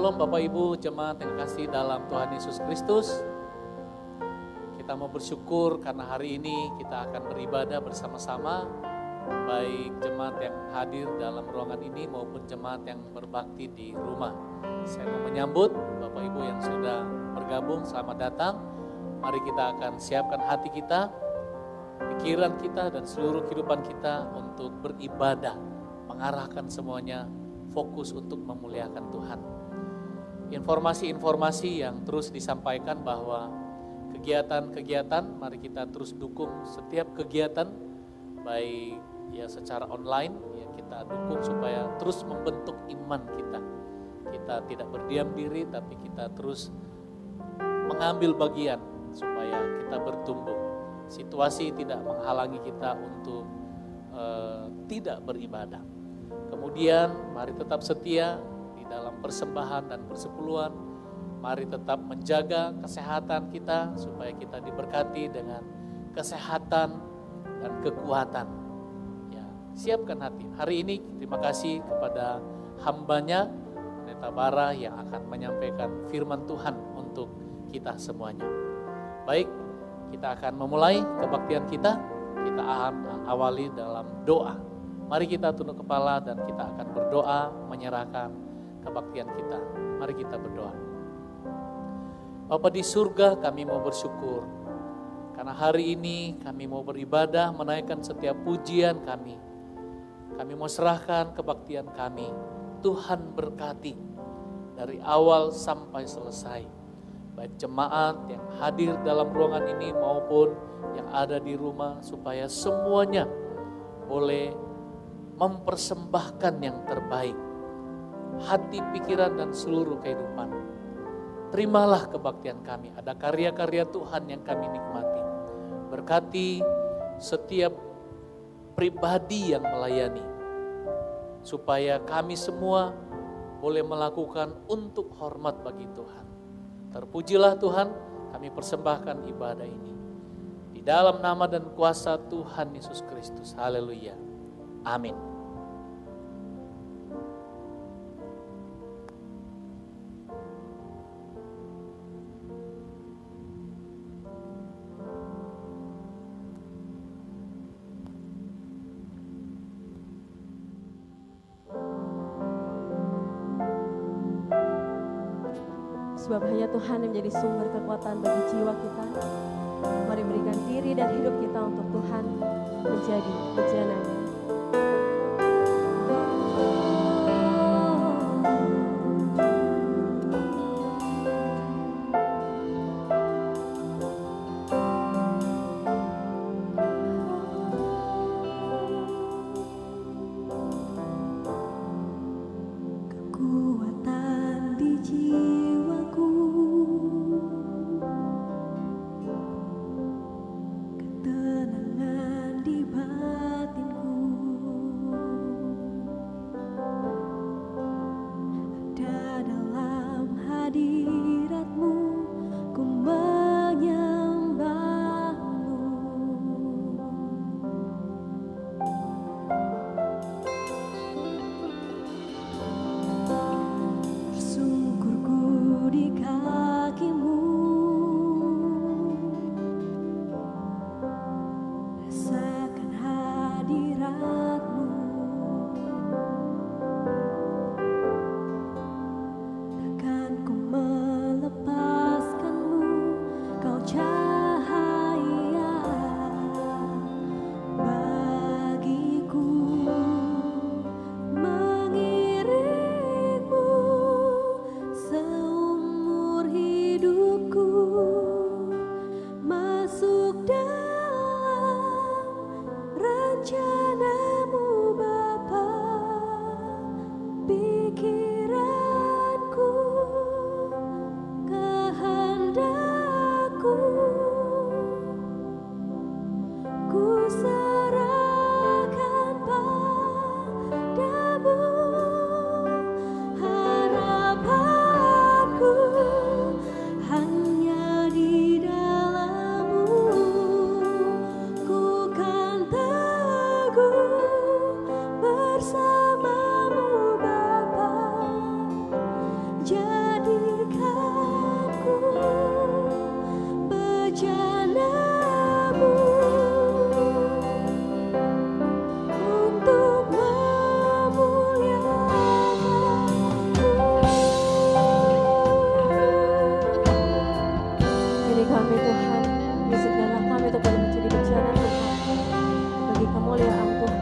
Shalom Bapak Ibu jemaat yang kasih dalam Tuhan Yesus Kristus. Kita mau bersyukur karena hari ini kita akan beribadah bersama-sama, baik jemaat yang hadir dalam ruangan ini maupun jemaat yang berbakti di rumah. Saya mau menyambut Bapak Ibu yang sudah bergabung, selamat datang. Mari kita akan siapkan hati kita, pikiran kita dan seluruh kehidupan kita untuk beribadah, mengarahkan semuanya fokus untuk memuliakan Tuhan. Informasi-informasi yang terus disampaikan bahwa kegiatan-kegiatan, mari kita terus dukung setiap kegiatan, baik ya secara online, ya kita dukung supaya terus membentuk iman kita. Kita tidak berdiam diri, tapi kita terus mengambil bagian supaya kita bertumbuh. Situasi tidak menghalangi kita untuk tidak beribadah. Kemudian mari tetap setia di dalam persembahan dan persepuluhan. Mari tetap menjaga kesehatan kita supaya kita diberkati dengan kesehatan dan kekuatan. Ya, siapkan hati. Hari ini terima kasih kepada hambanya Pendeta Bara yang akan menyampaikan firman Tuhan untuk kita semuanya. Baik, kita akan memulai kebaktian kita. Kita akan awali dalam doa. Mari kita tunduk kepala dan kita akan berdoa menyerahkan kebaktian kita. Mari kita berdoa. Bapa di surga, kami mau bersyukur karena hari ini kami mau beribadah menaikkan setiap pujian kami. Kami mau serahkan kebaktian kami. Tuhan berkati dari awal sampai selesai. Baik jemaat yang hadir dalam ruangan ini maupun yang ada di rumah, supaya semuanya boleh mempersembahkan yang terbaik, hati, pikiran, dan seluruh kehidupan. Terimalah kebaktian kami, ada karya-karya Tuhan yang kami nikmati. Berkati setiap pribadi yang melayani, supaya kami semua boleh melakukan untuk hormat bagi Tuhan. Terpujilah Tuhan, kami persembahkan ibadah ini. Di dalam nama dan kuasa Tuhan Yesus Kristus. Haleluya. Amin. Sebab hanya Tuhan yang menjadi sumber kekuatan bagi jiwa kita. Mari berikan diri dan hidup kita untuk Tuhan menjadi pujian-Nya. Tenangan di batinku. Ampuni kami Tuhan, izinkanlah kami untuk boleh menjadi bejana Tuhan, bagi kemuliaan Tuhan.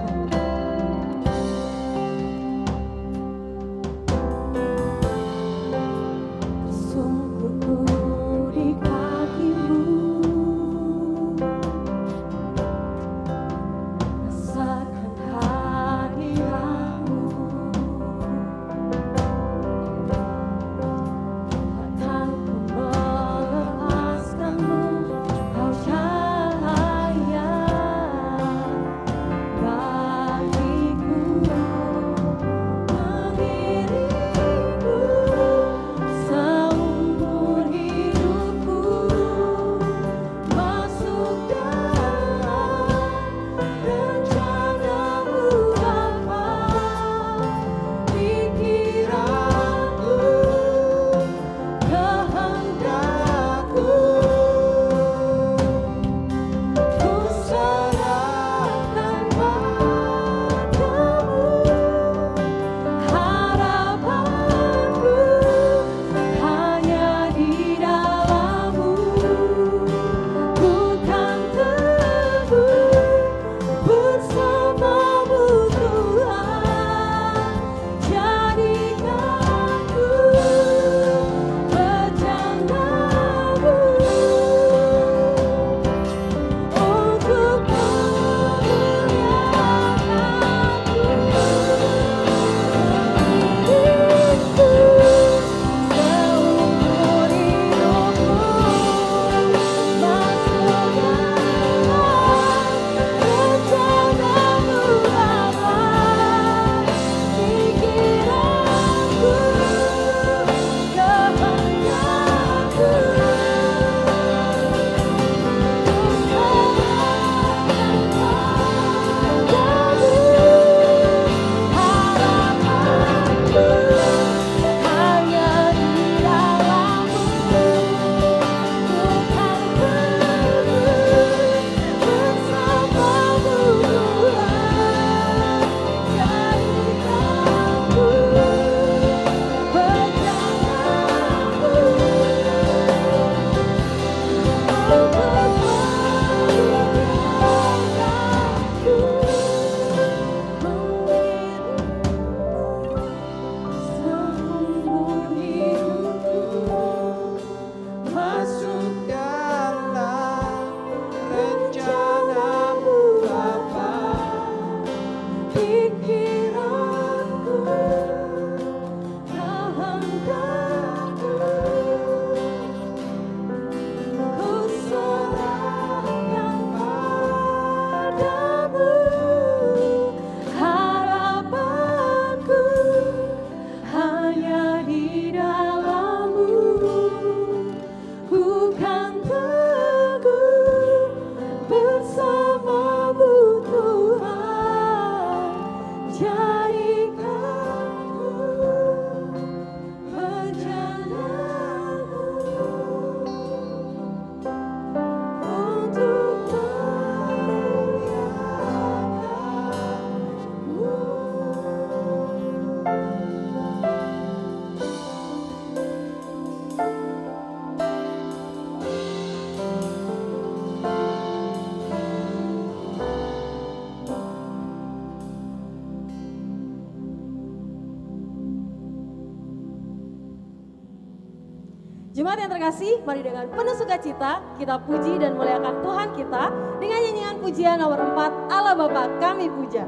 Jemaat yang terkasih, mari dengan penuh sukacita kita puji dan muliakan Tuhan kita dengan nyanyian pujian nomor 4, Allah Bapa kami puja.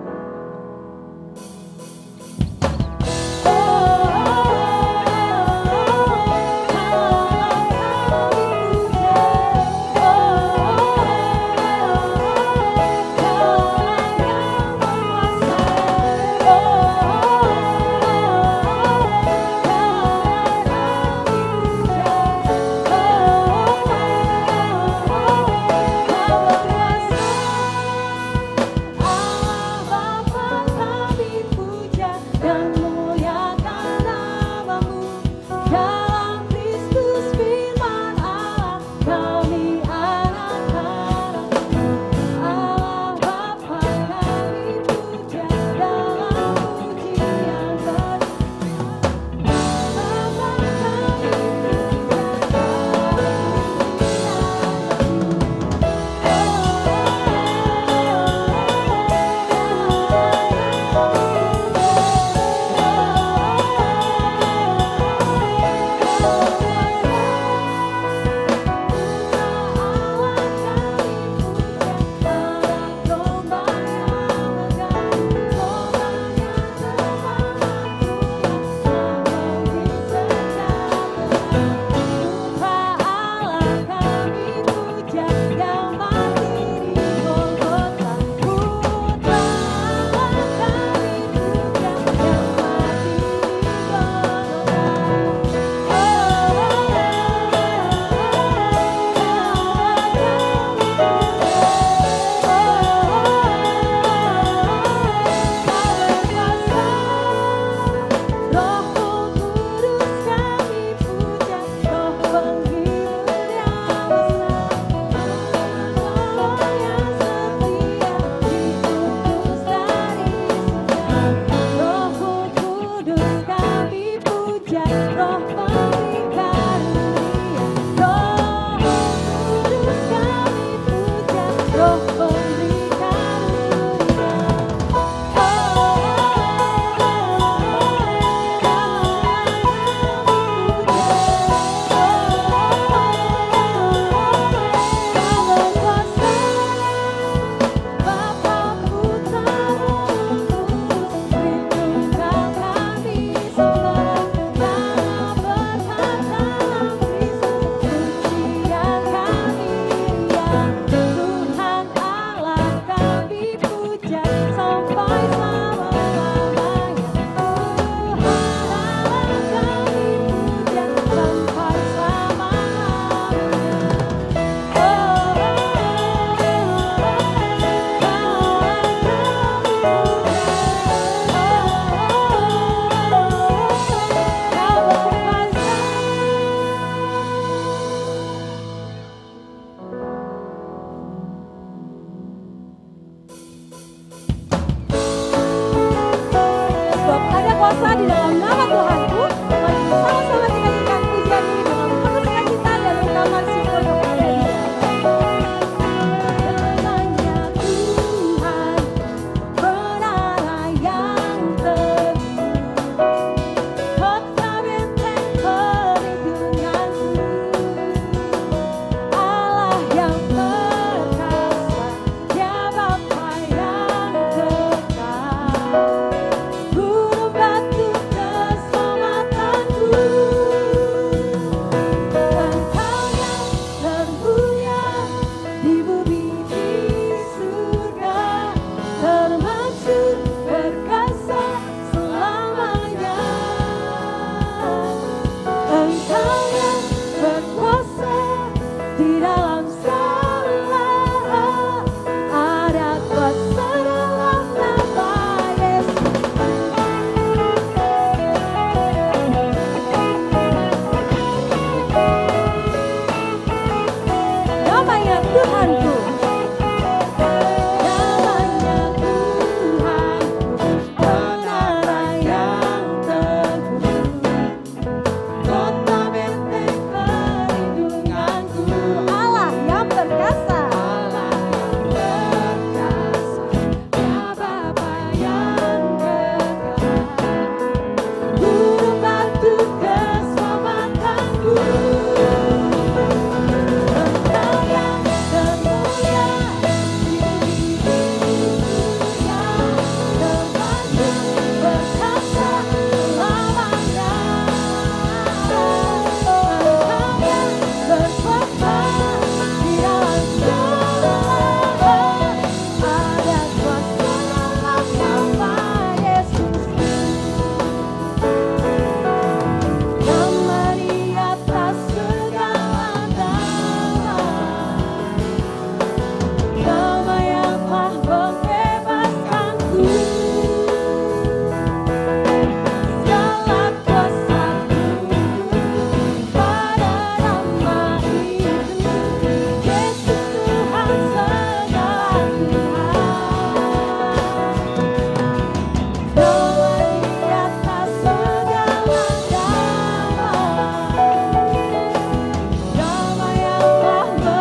Allah berkuasa di dalam nama Tuhanku. Mari bersama-sama kita nyanyikan pujian ini dengan penuh sukacita dan ungkapan syukur kepada Dia. Namanya Tuhan, menara yang teguh, kota benteng perlindunganku, Allah yang perkasa, Dia Bapa yang kekal, gunung batu keselamatanku. Engkau yang termulia di bumi di surga, termasyhur perkasa selamanya. Engkau yang berkuasa di dalam segala hal, ada kuasa dalam nama Yesus. Namanya Tuhanku, namanya Tuhanku, menara yang teguh, kota benteng perlindunganku, Allah yang perkasa, Allah yang perkasa, Dia Bapa yang kekal, gunung batu keselamatanku. Engkau yang termulia di bumi di surga, termasyhur perkasa selamanya. Engkau yang berkuasa di dalam segala hal, ada kuasa dalam nama Yesus. Nama di atas segala nama, nama yang telah membebaskanku. Segala kuasaku pada nama itu, Yesus Tuhan segala Tuhan. Nama di atas segala nama, nama yang telah membebaskanku.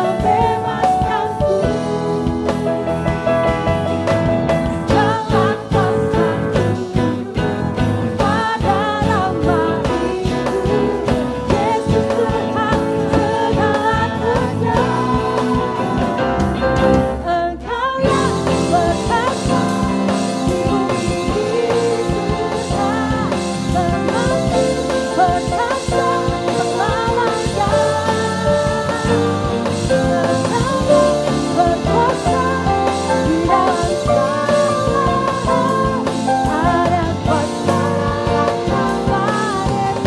Segala kuasaku pada nama itu, Yesus Tuhan segala Tuhan. Engkau yang berkuasa di bumi di surga, termasyhur perkasa selamanya. Engkau yang berkuasa di dalam segala hal, ada kuasa dalam nama Yesus.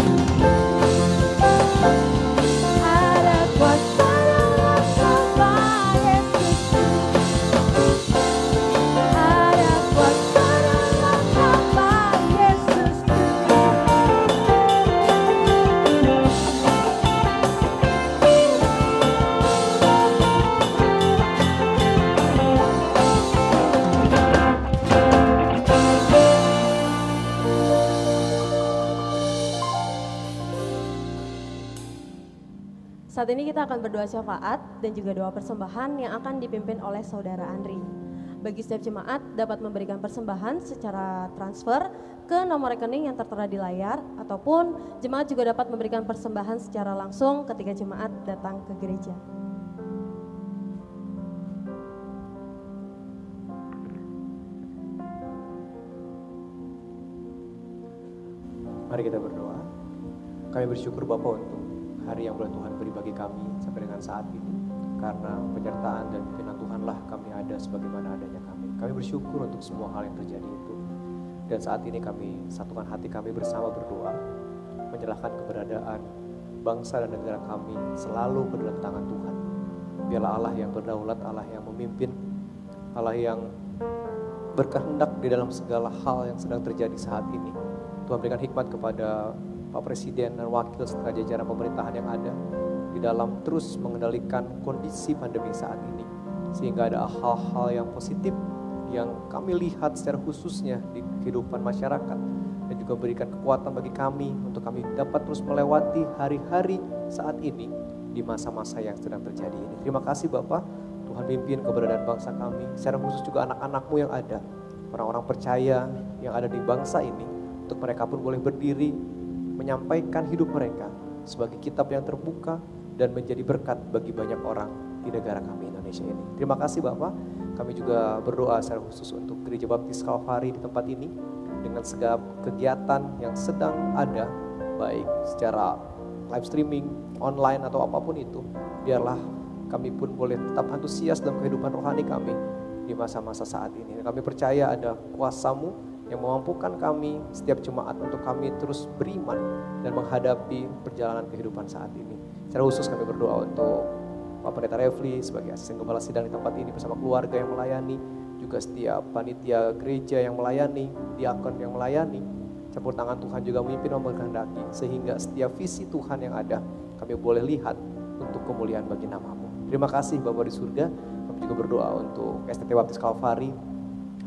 Ada kuasa dalam nama Yesus. Ada kuasa dalam nama Yesus. Saat ini kita akan berdoa syafaat dan juga doa persembahan yang akan dipimpin oleh Saudara Andri. Bagi setiap jemaat dapat memberikan persembahan secara transfer ke nomor rekening yang tertera di layar, ataupun jemaat juga dapat memberikan persembahan secara langsung ketika jemaat datang ke gereja. Mari kita berdoa. Kami bersyukur Bapa untuk hari yang boleh Tuhan beri bagi kami sampai dengan saat ini. Karena penyertaan dan pimpinan Tuhanlah kami ada sebagaimana adanya kami. Kami bersyukur untuk semua hal yang terjadi itu. Dan saat ini kami satukan hati kami bersama berdoa, menyerahkan keberadaan bangsa dan negara kami selalu ke dalam tangan Tuhan. Biarlah Allah yang berdaulat, Allah yang memimpin, Allah yang berkehendak di dalam segala hal yang sedang terjadi saat ini. Tuhan berikan hikmat kepada Pak Presiden dan wakil serta jajaran pemerintahan yang ada di dalam terus mengendalikan kondisi pandemi saat ini. Sehingga ada hal-hal yang positif yang kami lihat secara khususnya di kehidupan masyarakat dan juga berikan kekuatan bagi kami untuk kami dapat terus melewati hari-hari saat ini di masa-masa yang sedang terjadi ini. Terima kasih Bapa, Tuhan pimpin keberadaan bangsa kami, secara khusus juga anak-anak-Mu yang ada, orang-orang percaya yang ada di bangsa ini, untuk mereka pun boleh berdiri, menyampaikan hidup mereka sebagai kitab yang terbuka dan menjadi berkat bagi banyak orang di negara kami Indonesia ini. Terima kasih Bapak, kami juga berdoa secara khusus untuk Gereja Baptis Kalvari di tempat ini, dengan segala kegiatan yang sedang ada, baik secara live streaming, online atau apapun itu, biarlah kami pun boleh tetap antusias dalam kehidupan rohani kami di masa-masa saat ini. Kami percaya ada kuasa-Mu yang memampukan kami, setiap jemaat, untuk kami terus beriman dan menghadapi perjalanan kehidupan saat ini. Secara khusus kami berdoa untuk Pak Pendeta Refli sebagai asisten gembala sidang di tempat ini bersama keluarga yang melayani, juga setiap panitia gereja yang melayani, diakon yang melayani. Campur tangan Tuhan juga memimpin dan mengkehendaki, sehingga setiap visi Tuhan yang ada kami boleh lihat untuk kemuliaan bagi nama-Mu. Terima kasih Bapa di surga. Kami juga berdoa untuk STT Baptis Kalvari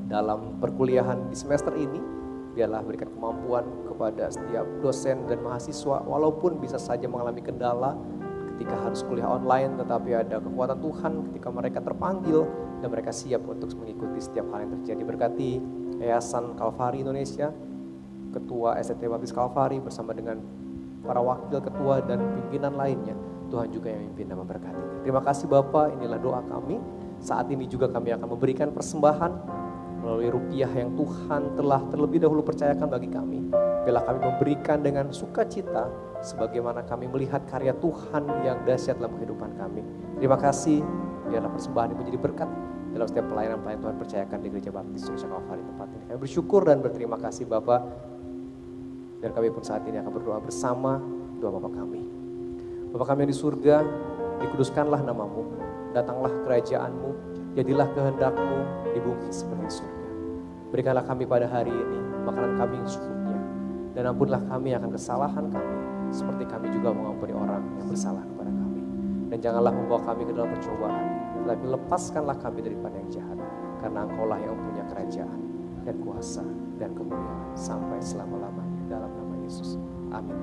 dalam perkuliahan di semester ini. Biarlah berikan kemampuan kepada setiap dosen dan mahasiswa, walaupun bisa saja mengalami kendala ketika harus kuliah online, tetapi ada kekuatan Tuhan ketika mereka terpanggil dan mereka siap untuk mengikuti setiap hal yang terjadi. Berkati Yayasan Kalvari Indonesia, Ketua STT Baptis Kalvari bersama dengan para wakil ketua dan pimpinan lainnya. Tuhan juga yang memimpin dan memberkati. Terima kasih Bapak, inilah doa kami. Saat ini juga kami akan memberikan persembahan melalui rupiah yang Tuhan telah terlebih dahulu percayakan bagi kami. Biarlah kami memberikan dengan sukacita sebagaimana kami melihat karya Tuhan yang dahsyat dalam kehidupan kami. Terima kasih, biarlah persembahan ini menjadi berkat dalam setiap pelayanan-pelayanan Tuhan percayakan di Gereja Baptis Indonesia Kalvari tempat ini. Kami bersyukur dan berterima kasih Bapak. Dan kami pun saat ini akan berdoa bersama doa Bapa kami. Bapa kami yang di surga, dikuduskanlah nama-Mu, datanglah kerajaan-Mu, jadilah kehendak-Mu di bumi seperti di surga. Berikanlah kami pada hari ini makanan kami yang secukupnya, dan ampunilah kami akan kesalahan kami, seperti kami juga mengampuni orang yang bersalah kepada kami. Dan janganlah membawa kami ke dalam percobaan, tetapi lepaskanlah kami daripada yang jahat, karena Engkau-lah yang punya kerajaan dan kuasa dan kemuliaan sampai selama-lamanya, dalam nama Yesus. Amin.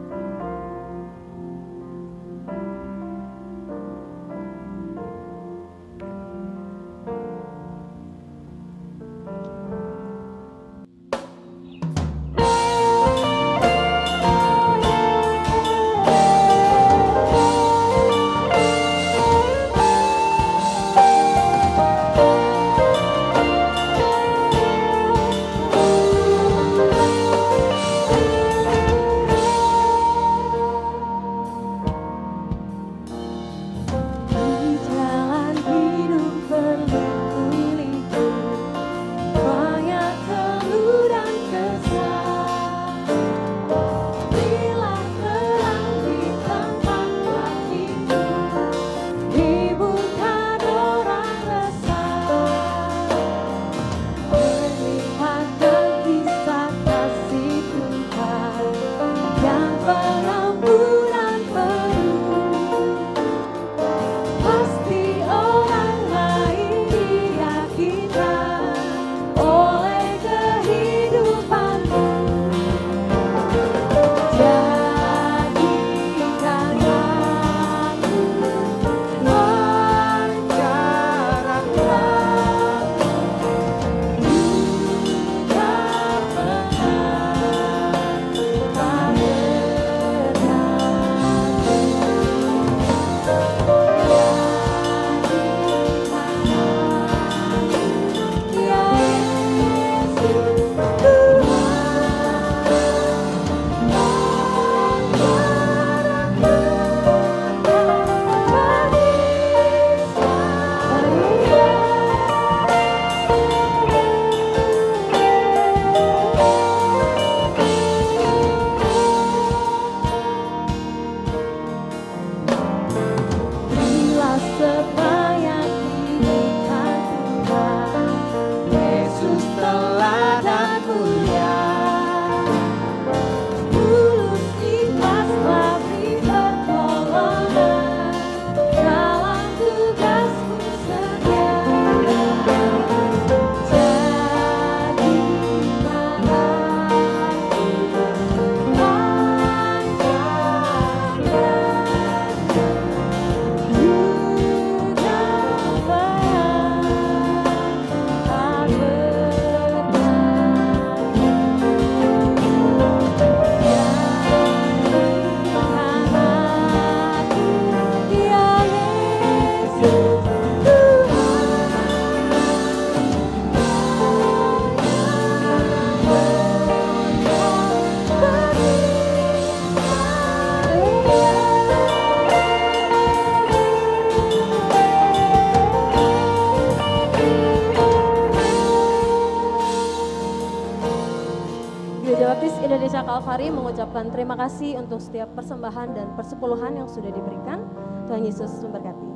Gereja Desa Kalvari mengucapkan terima kasih untuk setiap persembahan dan persepuluhan yang sudah diberikan. Tuhan Yesus memberkati.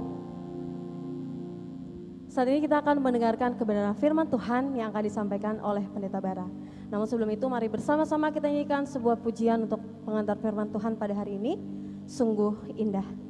Saat ini kita akan mendengarkan kebenaran firman Tuhan yang akan disampaikan oleh Pendeta Bara. Namun sebelum itu mari bersama-sama kita nyanyikan sebuah pujian untuk pengantar firman Tuhan pada hari ini. Sungguh indah.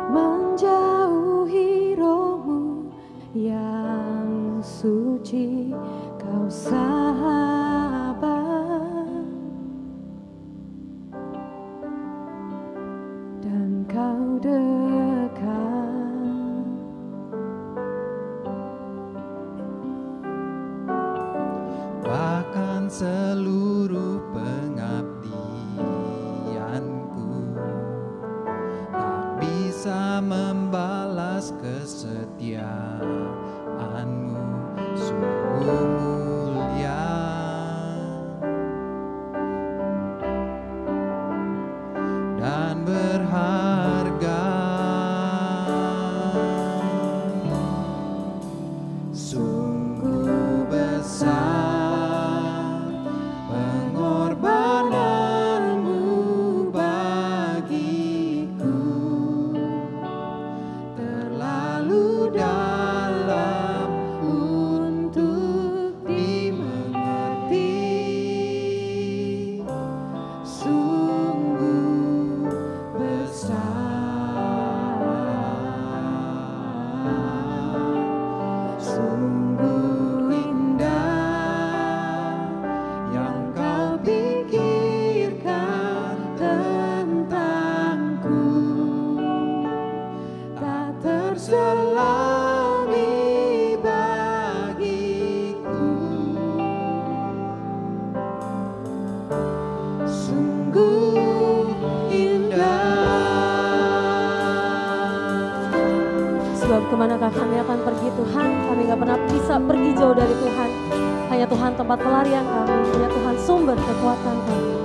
Menjauhi rohmu yang suci, kau sahabat, dan kau dekat. Bahkan seluruh pengabdianku bisa membalas kesetiaanmu, sungguh mulia dan berharga, sungguh besar pengorbananmu bagiku, terlalu dalam untuk dimengerti, sungguh besar, sungguh indah yang kau pikirkan tentangku, tak terselami bagiku, sungguh indah. Sebab kemanakah kami akan pergi Tuhan? Kami gak pernah bisa pergi jauh dari Tuhan. Hanya Tuhan tempat pelarian kami, hanya Tuhan sumber kekuatan kami.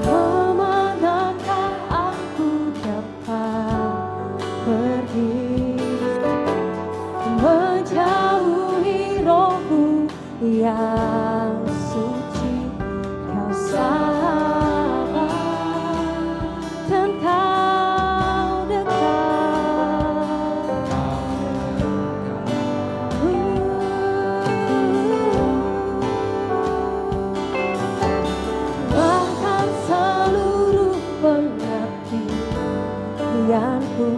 Kemanakah aku dapat pergi, menjauhi rohmu yang suci, kau sahabat, dan kau dekat. Bahkan seluruh pengabdianku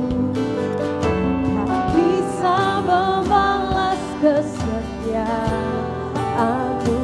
tak bisa membalas kesetiaanmu,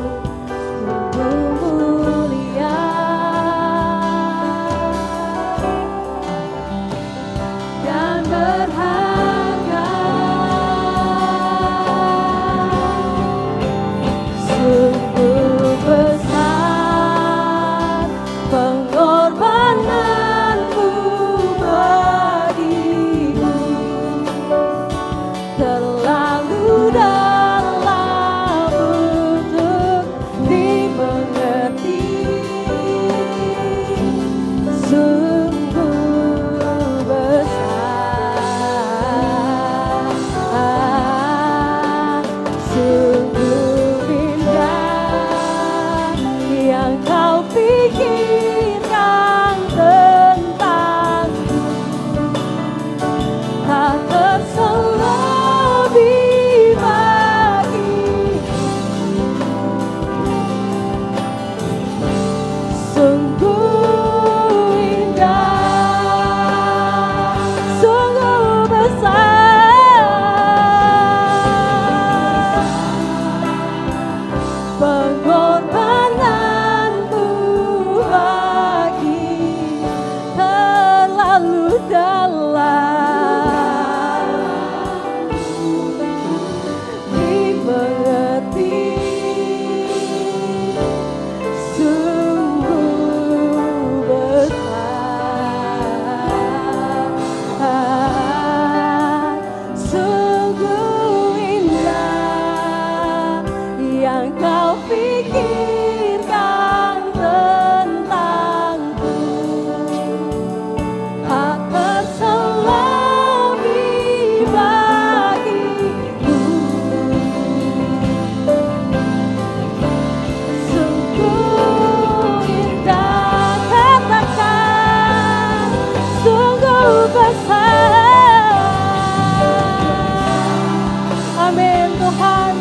Tuhan.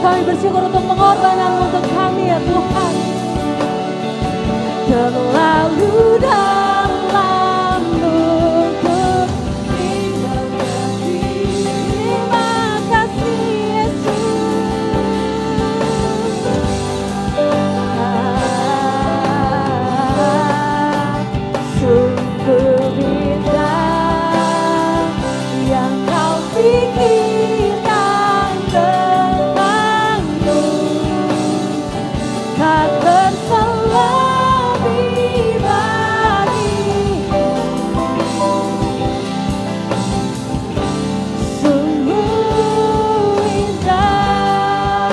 Kami bersyukur untuk pengorbanan-Mu untuk kami ya Tuhan. Terlalu dalam untuk dimengerti. Terima kasih Yesus. Sungguh indah yang Kau pikirkan tentangku, tak terselebih bagiku. Sungguh indah,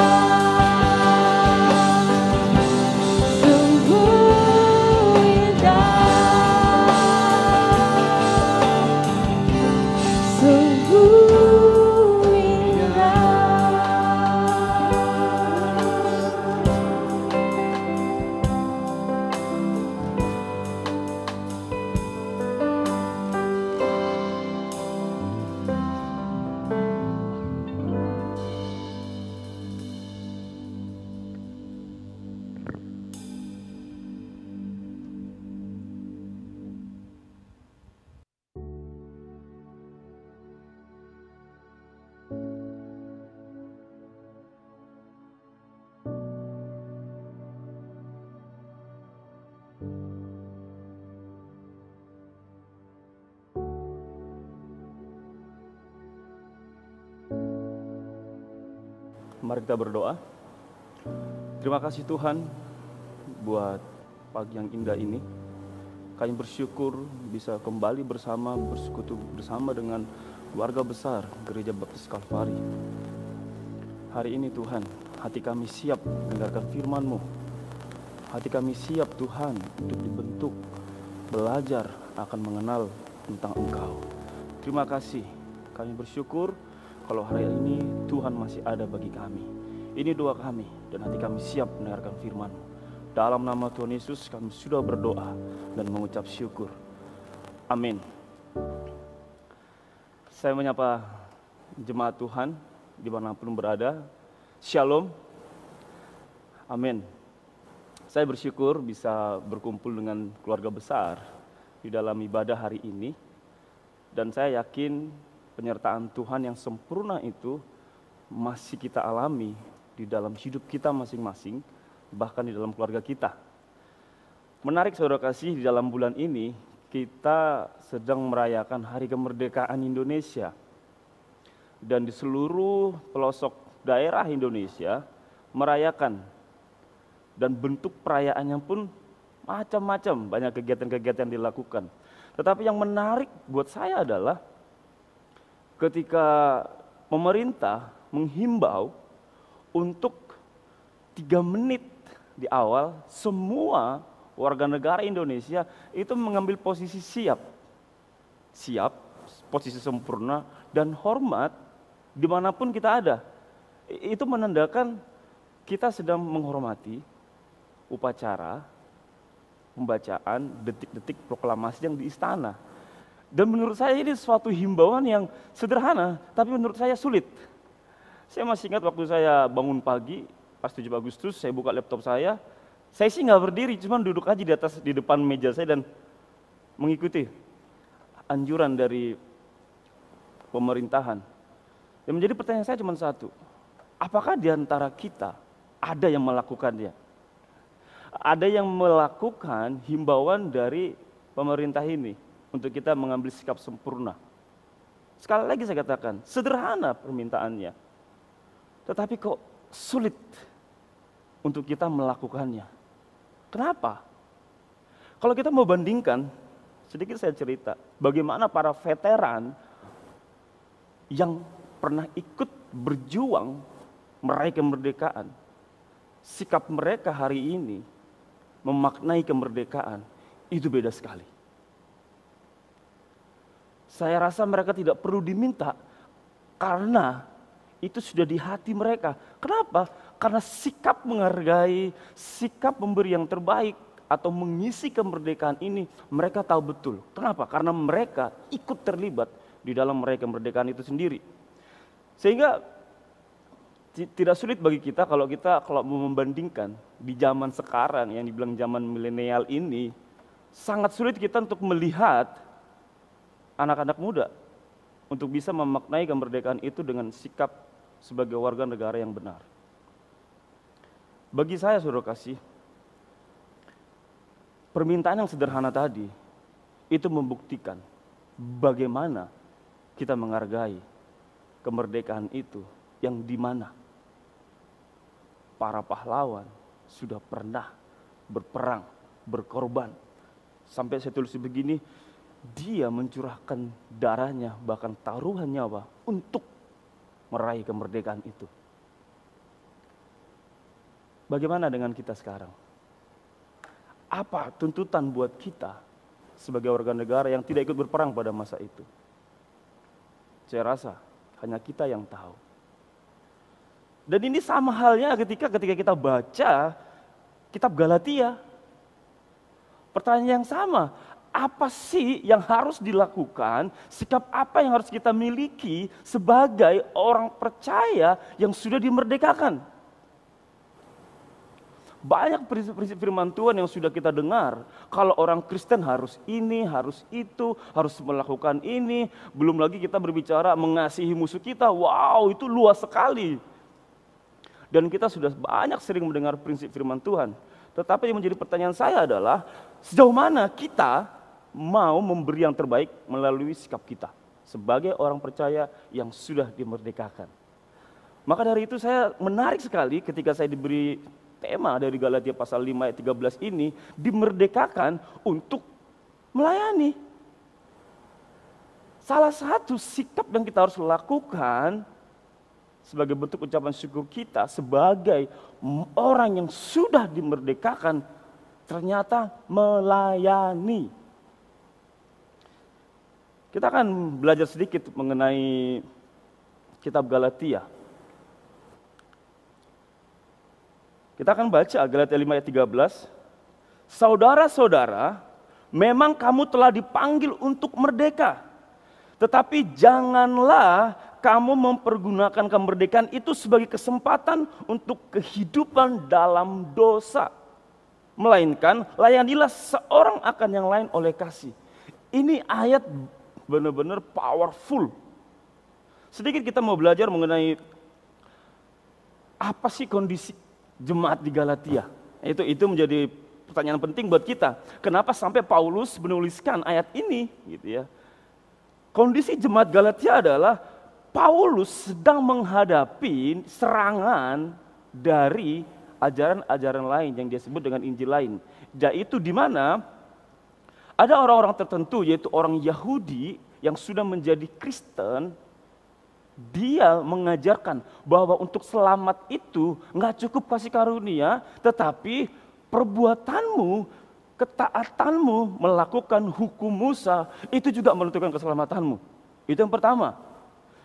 sungguh indah, sungguh Mari kita berdoa. Terima kasih Tuhan buat pagi yang indah ini. Kami bersyukur bisa kembali bersekutu bersama dengan keluarga besar Gereja Baptis Kalvari. Hari ini Tuhan, hati kami siap mendengarkan firman-Mu. Hati kami siap Tuhan untuk dibentuk, belajar akan mengenal tentang Engkau. Terima kasih, kami bersyukur kalau hari ini Tuhan masih ada bagi kami. Ini doa kami dan hati kami siap mendengarkan firman-Mu. Dalam nama Tuhan Yesus kami sudah berdoa dan mengucap syukur. Amin. Saya menyapa jemaat Tuhan dimanapun berada. Shalom. Amin. Saya bersyukur bisa berkumpul dengan keluarga besar di dalam ibadah hari ini. Dan saya yakin penyertaan Tuhan yang sempurna itu masih kita alami di dalam hidup kita masing-masing, bahkan di dalam keluarga kita. Menarik saudara kasih, di dalam bulan ini kita sedang merayakan Hari Kemerdekaan Indonesia. Dan di seluruh pelosok daerah Indonesia merayakan, dan bentuk perayaannya pun macam-macam, banyak kegiatan-kegiatan yang dilakukan. Tetapi yang menarik buat saya adalah ketika pemerintah menghimbau untuk 3 menit di awal semua warga negara Indonesia itu mengambil posisi siap, posisi sempurna dan hormat dimanapun kita ada. Itu menandakan kita sedang menghormati upacara pembacaan detik-detik proklamasi yang di istana. Dan menurut saya ini suatu himbauan yang sederhana, tapi menurut saya sulit. Saya masih ingat waktu saya bangun pagi, pas 7 Agustus, saya buka laptop saya sih nggak berdiri, cuma duduk aja di depan meja saya dan mengikuti anjuran dari pemerintahan. Dan menjadi pertanyaan saya cuma satu, apakah di antara kita ada yang melakukannya? Ada yang melakukan himbauan dari pemerintah ini untuk kita mengambil sikap sempurna. Sekali lagi saya katakan, sederhana permintaannya, tetapi kok sulit untuk kita melakukannya. Kenapa? Kalau kita mau bandingkan, sedikit saya cerita, bagaimana para veteran yang pernah ikut berjuang meraih kemerdekaan, sikap mereka hari ini memaknai kemerdekaan, itu beda sekali. Saya rasa mereka tidak perlu diminta, karena itu sudah di hati mereka. Kenapa? Karena sikap menghargai, sikap memberi yang terbaik, atau mengisi kemerdekaan ini, mereka tahu betul. Kenapa? Karena mereka ikut terlibat di dalam meraih kemerdekaan itu sendiri. Sehingga tidak sulit bagi kita kalau mau membandingkan di zaman sekarang yang dibilang zaman milenial ini, sangat sulit kita untuk melihat anak-anak muda untuk bisa memaknai kemerdekaan itu dengan sikap sebagai warga negara yang benar. Bagi saya, saudara kasih, permintaan yang sederhana tadi itu membuktikan bagaimana kita menghargai kemerdekaan itu yang di mana para pahlawan sudah pernah berperang, berkorban. Sampai saya tulis begini, dia mencurahkan darahnya, bahkan taruhan nyawa untuk meraih kemerdekaan itu. Bagaimana dengan kita sekarang? Apa tuntutan buat kita sebagai warga negara yang tidak ikut berperang pada masa itu? Saya rasa hanya kita yang tahu. Dan ini sama halnya ketika kita baca kitab Galatia. Pertanyaan yang sama, apa sih yang harus dilakukan, sikap apa yang harus kita miliki sebagai orang percaya yang sudah dimerdekakan? Banyak prinsip-prinsip firman Tuhan yang sudah kita dengar. Kalau orang Kristen harus ini, harus itu, harus melakukan ini. Belum lagi kita berbicara mengasihi musuh kita. Wow, itu luas sekali. Dan kita sudah banyak sering mendengar prinsip firman Tuhan. Tetapi yang menjadi pertanyaan saya adalah, sejauh mana kita mau memberi yang terbaik melalui sikap kita sebagai orang percaya yang sudah dimerdekakan. Maka dari itu saya menarik sekali ketika saya diberi tema dari Galatia pasal 5 ayat 13 ini, dimerdekakan untuk melayani. Salah satu sikap yang kita harus lakukan sebagai bentuk ucapan syukur kita sebagai orang yang sudah dimerdekakan, ternyata melayani. Kita akan belajar sedikit mengenai kitab Galatia. Kita akan baca Galatia 5 ayat 13. Saudara-saudara, memang kamu telah dipanggil untuk merdeka. Tetapi janganlah kamu mempergunakan kemerdekaan itu sebagai kesempatan untuk kehidupan dalam dosa. Melainkan layanilah seorang akan yang lain oleh kasih. Ini ayat benar-benar powerful. Sedikit kita mau belajar mengenai apa sih kondisi jemaat di Galatia. Itu menjadi pertanyaan penting buat kita. Kenapa sampai Paulus menuliskan ayat ini gitu ya. Kondisi jemaat Galatia adalah Paulus sedang menghadapi serangan dari ajaran-ajaran lain yang dia sebut dengan Injil lain. Yaitu di mana ada orang-orang tertentu, yaitu orang Yahudi yang sudah menjadi Kristen. Dia mengajarkan bahwa untuk selamat itu nggak cukup kasih karunia, tetapi perbuatanmu, ketaatanmu melakukan hukum Musa itu juga menentukan keselamatanmu. Itu yang pertama.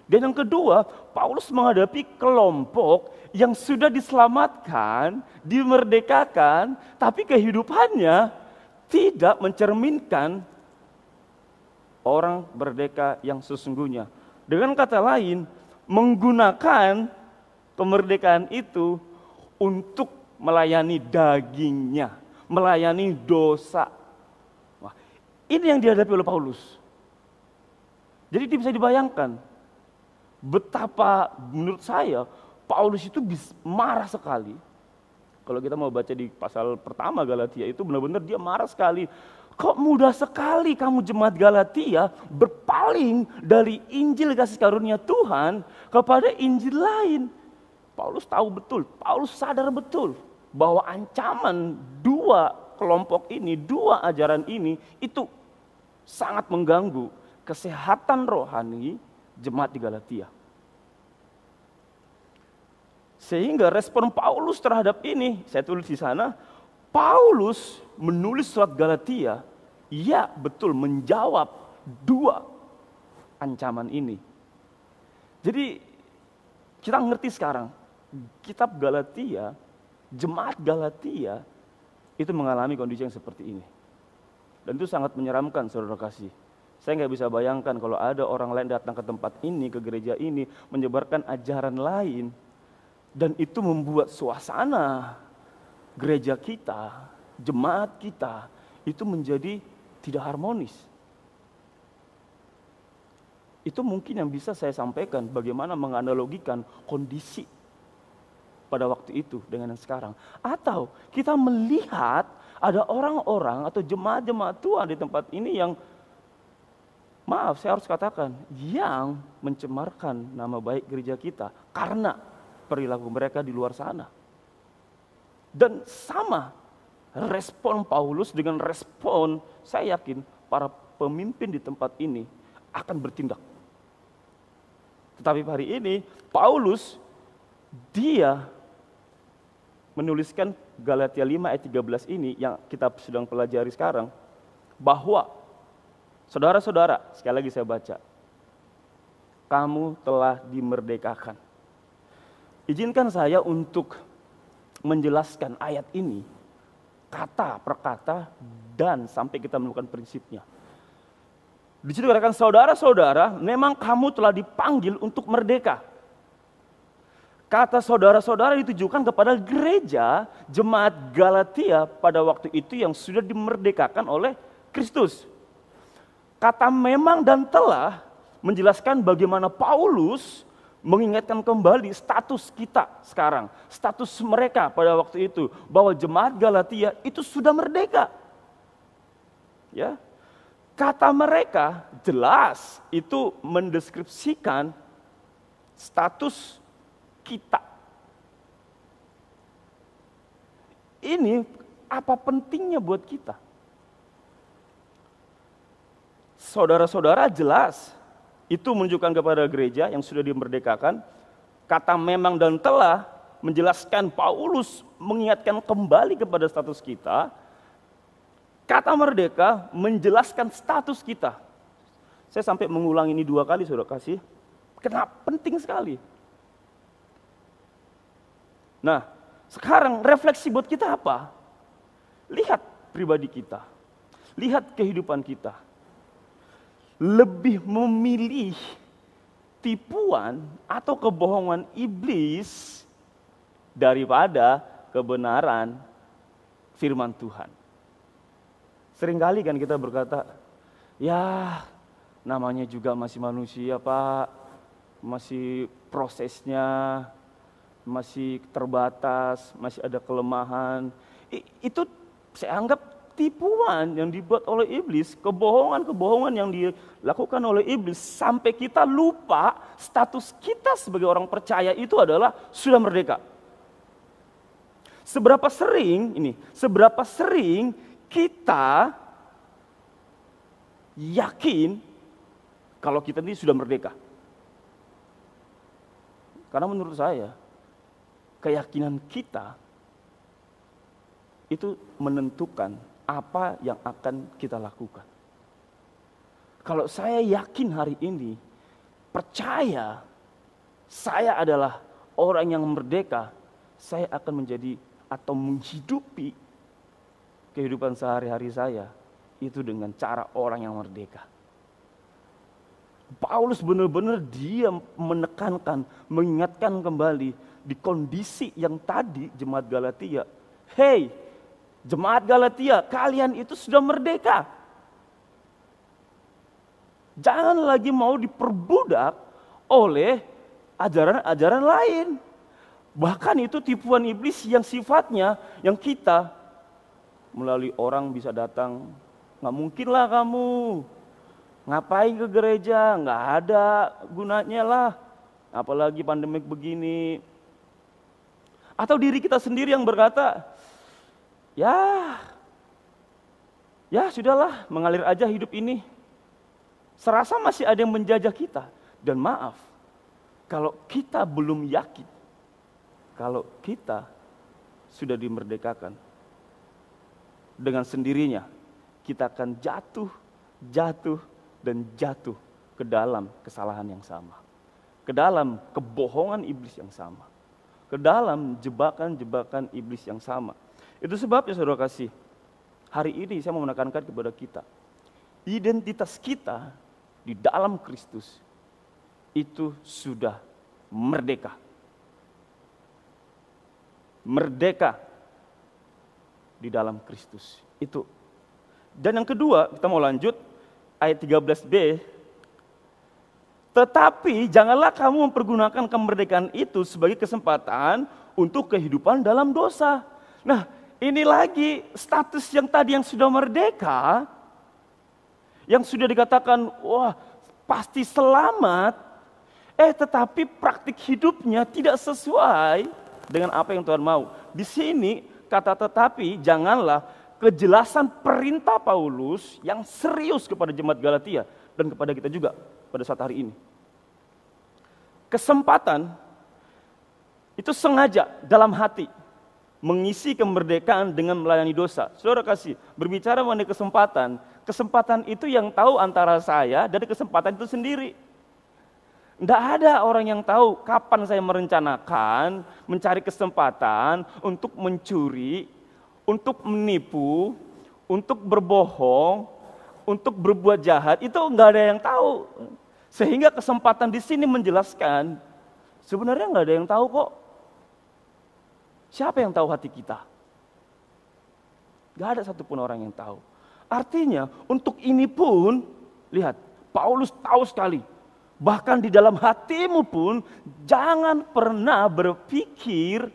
Dan yang kedua, Paulus menghadapi kelompok yang sudah diselamatkan, dimerdekakan, tapi kehidupannya tidak mencerminkan orang merdeka yang sesungguhnya. Dengan kata lain, menggunakan kemerdekaan itu untuk melayani dagingnya, melayani dosa. Wah, ini yang dihadapi oleh Paulus. Jadi bisa dibayangkan betapa menurut saya Paulus itu marah sekali. Kalau kita mau baca di pasal pertama Galatia itu benar-benar dia marah sekali. Kok mudah sekali kamu jemaat Galatia berpaling dari Injil kasih karunia Tuhan kepada Injil lain. Paulus tahu betul, Paulus sadar betul bahwa ancaman dua kelompok ini, dua ajaran ini itu sangat mengganggu kesehatan rohani jemaat di Galatia. Sehingga respon Paulus terhadap ini, saya tulis di sana, Paulus menulis surat Galatia, ya betul menjawab dua ancaman ini. Jadi kita ngerti sekarang, kitab Galatia, jemaat Galatia itu mengalami kondisi yang seperti ini. Dan itu sangat menyeramkan saudara kasih. Saya nggak bisa bayangkan kalau ada orang lain datang ke tempat ini, ke gereja ini, menyebarkan ajaran lain. Dan itu membuat suasana gereja kita, jemaat kita, itu menjadi tidak harmonis. Itu mungkin yang bisa saya sampaikan bagaimana menganalogikan kondisi pada waktu itu dengan yang sekarang. Atau kita melihat ada orang-orang atau jemaat-jemaat Tuhan di tempat ini yang, maaf saya harus katakan, yang mencemarkan nama baik gereja kita karena perilaku mereka di luar sana. Dan sama respon Paulus dengan respon, saya yakin para pemimpin di tempat ini akan bertindak. Tetapi hari ini Paulus, dia menuliskan Galatia 5 ayat 13 ini yang kita sedang pelajari sekarang, bahwa saudara-saudara, sekali lagi saya baca, kamu telah dimerdekakan. Izinkan saya untuk menjelaskan ayat ini kata per kata dan sampai kita menemukan prinsipnya. Di situ dikatakan, saudara-saudara, memang kamu telah dipanggil untuk merdeka. Kata saudara-saudara ditujukan kepada gereja jemaat Galatia pada waktu itu yang sudah dimerdekakan oleh Kristus. Kata memang dan telah menjelaskan bagaimana Paulus mengingatkan kembali status kita sekarang, status mereka pada waktu itu, bahwa jemaat Galatia itu sudah merdeka. Ya. Kata mereka jelas itu mendeskripsikan status kita. Ini apa pentingnya buat kita? Saudara-saudara jelas itu menunjukkan kepada gereja yang sudah dimerdekakan. Kata memang dan telah menjelaskan Paulus mengingatkan kembali kepada status kita. Kata merdeka menjelaskan status kita. Saya sampai mengulang ini 2 kali, saudara kasih. Kenapa penting sekali? Nah, sekarang refleksi buat kita apa? Lihat pribadi kita. Lihat kehidupan kita. Lebih memilih tipuan atau kebohongan iblis daripada kebenaran firman Tuhan. Seringkali kan kita berkata, ya namanya juga masih manusia Pak, masih prosesnya, masih terbatas, masih ada kelemahan. Itu saya anggap tipuan yang dibuat oleh iblis, kebohongan-kebohongan yang dilakukan oleh iblis sampai kita lupa status kita sebagai orang percaya itu adalah sudah merdeka. Seberapa sering kita yakin kalau kita ini sudah merdeka. Karena menurut saya keyakinan kita itu menentukan apa yang akan kita lakukan. Kalau saya yakin hari ini, percaya saya adalah orang yang merdeka, saya akan menjadi atau menghidupi kehidupan sehari-hari saya itu dengan cara orang yang merdeka. Paulus benar-benar dia menekankan, mengingatkan kembali di kondisi yang tadi jemaat Galatia. Hey, jemaat Galatia, kalian itu sudah merdeka. Jangan lagi mau diperbudak oleh ajaran-ajaran lain. Bahkan itu tipuan iblis yang sifatnya, yang kita melalui orang bisa datang, nggak mungkin lah kamu, ngapain ke gereja, nggak ada gunanya lah, apalagi pandemik begini. Atau diri kita sendiri yang berkata, ya sudahlah, mengalir aja hidup ini. Serasa masih ada yang menjajah kita. Dan maaf, kalau kita belum yakin, kalau kita sudah dimerdekakan, dengan sendirinya kita akan jatuh ke dalam kesalahan yang sama, ke dalam kebohongan iblis yang sama, ke dalam jebakan-jebakan iblis yang sama. Itu sebabnya saudara kasih, hari ini saya mau menekankan kepada kita, identitas kita di dalam Kristus itu sudah merdeka. Merdeka di dalam Kristus. Itu. Dan yang kedua, kita mau lanjut ayat 13b. Tetapi janganlah kamu mempergunakan kemerdekaan itu sebagai kesempatan untuk kehidupan dalam dosa. Nah, ini lagi status yang tadi yang sudah merdeka, yang sudah dikatakan, wah pasti selamat, tetapi praktik hidupnya tidak sesuai dengan apa yang Tuhan mau. Di sini kata tetapi janganlah, kejelasan perintah Paulus yang serius kepada jemaat Galatia dan kepada kita juga pada saat hari ini. Kesempatan itu sengaja dalam hati mengisi kemerdekaan dengan melayani dosa. Saudara kasih, berbicara mengenai kesempatan, kesempatan itu yang tahu antara saya dan kesempatan itu sendiri. Tidak ada orang yang tahu kapan saya merencanakan, mencari kesempatan untuk mencuri, untuk menipu, untuk berbohong, untuk berbuat jahat, itu nggak ada yang tahu. Sehingga kesempatan di sini menjelaskan, sebenarnya nggak ada yang tahu kok. Siapa yang tahu hati kita? Gak ada satupun orang yang tahu. Artinya untuk ini pun, lihat, Paulus tahu sekali. Bahkan di dalam hatimu pun, jangan pernah berpikir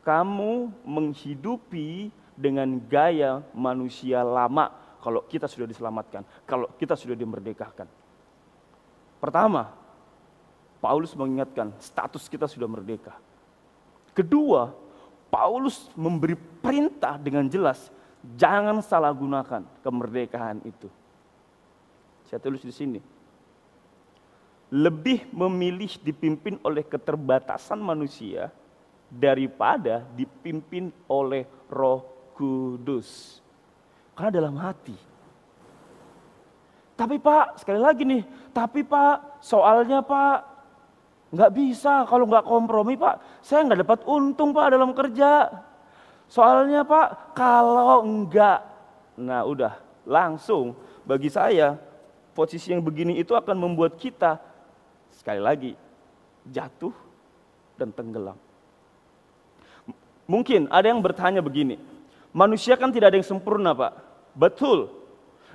kamu menghidupi dengan gaya manusia lama kalau kita sudah diselamatkan, kalau kita sudah dimerdekakan. Pertama, Paulus mengingatkan status kita sudah merdeka. Kedua, Paulus memberi perintah dengan jelas, jangan salah gunakan kemerdekaan itu. Saya tulis di sini. Lebih memilih dipimpin oleh keterbatasan manusia daripada dipimpin oleh Roh Kudus. Karena dalam hati. Tapi Pak, sekali lagi nih, tapi Pak, soalnya Pak, nggak bisa kalau nggak kompromi Pak, saya nggak dapat untung Pak dalam kerja. Soalnya Pak, kalau enggak, nah udah langsung bagi saya posisi yang begini itu akan membuat kita sekali lagi jatuh dan tenggelam. Mungkin ada yang bertanya begini, manusia kan tidak ada yang sempurna Pak, betul.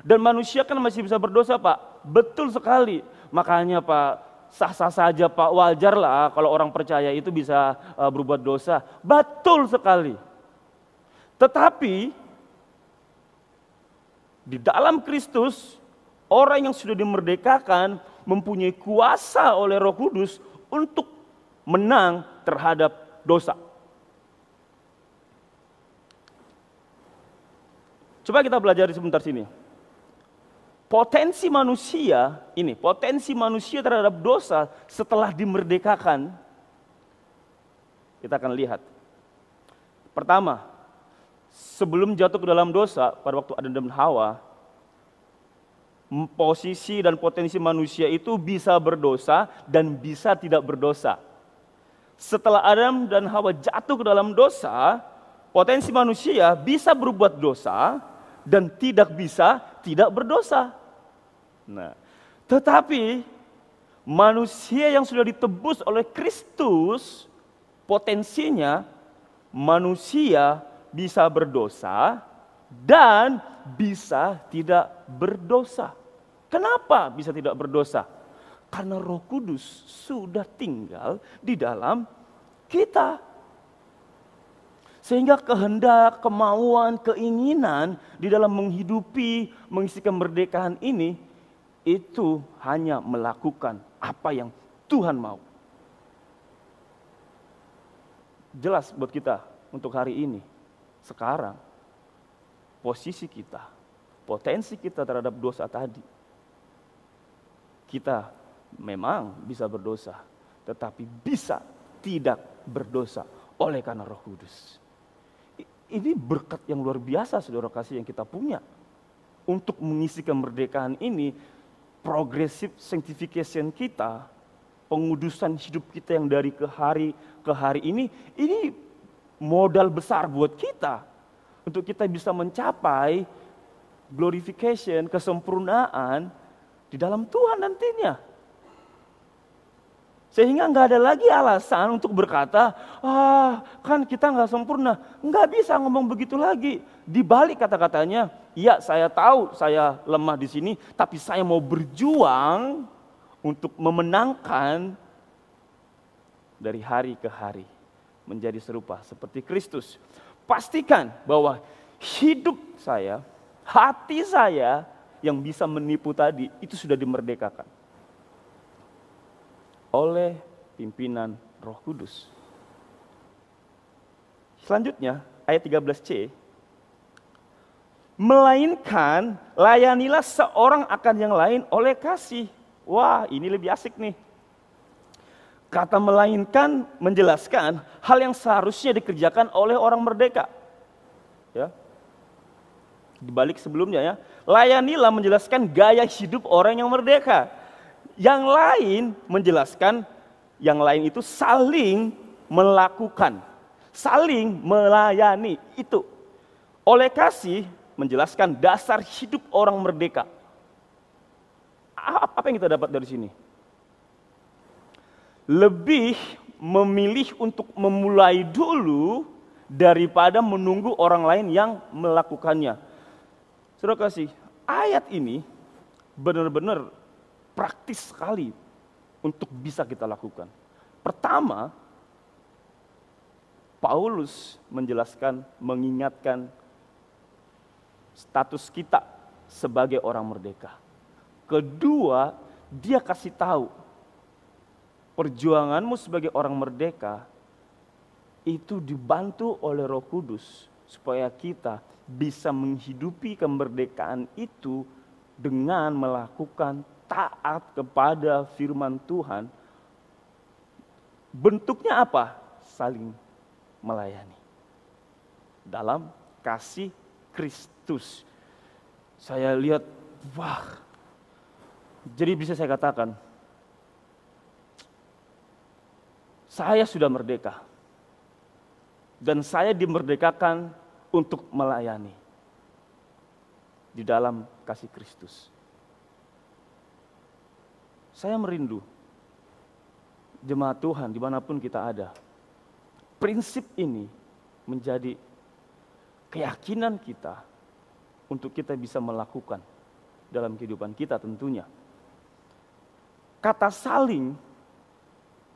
Dan manusia kan masih bisa berdosa Pak, betul sekali. Makanya Pak, sah-sah saja Pak, wajar lah kalau orang percaya itu bisa berbuat dosa. Betul sekali. Tetapi di dalam Kristus, orang yang sudah dimerdekakan mempunyai kuasa oleh Roh Kudus untuk menang terhadap dosa. Coba kita belajar sebentar sini. Potensi manusia terhadap dosa setelah dimerdekakan, kita akan lihat. Pertama, sebelum jatuh ke dalam dosa pada waktu Adam dan Hawa, posisi dan potensi manusia itu bisa berdosa dan bisa tidak berdosa. Setelah Adam dan Hawa jatuh ke dalam dosa, potensi manusia bisa berbuat dosa dan tidak bisa tidak berdosa. Nah, tetapi manusia yang sudah ditebus oleh Kristus, potensinya manusia bisa berdosa dan bisa tidak berdosa. Kenapa bisa tidak berdosa? Karena Roh Kudus sudah tinggal di dalam kita. Sehingga kehendak, kemauan, keinginan di dalam menghidupi, mengisi kemerdekaan ini, itu hanya melakukan apa yang Tuhan mau. Jelas buat kita untuk hari ini, sekarang, posisi kita, potensi kita terhadap dosa tadi, kita memang bisa berdosa, tetapi bisa tidak berdosa oleh karena Roh Kudus. Ini berkat yang luar biasa saudara kasih yang kita punya. Untuk mengisi kemerdekaan ini, progressive sanctification kita, pengudusan hidup kita yang dari ke hari ini modal besar buat kita. Untuk kita bisa mencapai glorification, kesempurnaan di dalam Tuhan nantinya. Sehingga nggak ada lagi alasan untuk berkata, kan kita nggak sempurna. Nggak bisa ngomong begitu lagi. Di balik kata-katanya, ya saya tahu saya lemah di sini, tapi saya mau berjuang untuk memenangkan dari hari ke hari. Menjadi serupa seperti Kristus. Pastikan bahwa hidup saya, hati saya yang bisa menipu tadi, itu sudah dimerdekakan oleh pimpinan Roh Kudus. Selanjutnya, ayat 13c. Melainkan layanilah seorang akan yang lain oleh kasih. Wah, ini lebih asik nih. Kata melainkan menjelaskan hal yang seharusnya dikerjakan oleh orang merdeka. Ya. Di balik sebelumnya ya. Layanilah menjelaskan gaya hidup orang yang merdeka. Yang lain menjelaskan, yang lain itu saling melakukan, saling melayani itu. Oleh kasih menjelaskan dasar hidup orang merdeka. Apa yang kita dapat dari sini? Lebih memilih untuk memulai dulu daripada menunggu orang lain yang melakukannya. Saudara kasih, ayat ini benar-benar praktis sekali untuk bisa kita lakukan. Pertama, Paulus menjelaskan, mengingatkan status kita sebagai orang merdeka. Kedua, dia kasih tahu perjuanganmu sebagai orang merdeka itu dibantu oleh Roh Kudus supaya kita bisa menghidupi kemerdekaan itu dengan melakukan taat kepada firman Tuhan. Bentuknya apa? Saling melayani dalam kasih Kristus. Saya lihat, wah. Jadi bisa saya katakan, saya sudah merdeka. Dan saya dimerdekakan untuk melayani di dalam kasih Kristus. Saya merindu jemaat Tuhan dimanapun kita ada. Prinsip ini menjadi keyakinan kita untuk kita bisa melakukan dalam kehidupan kita tentunya. Kata saling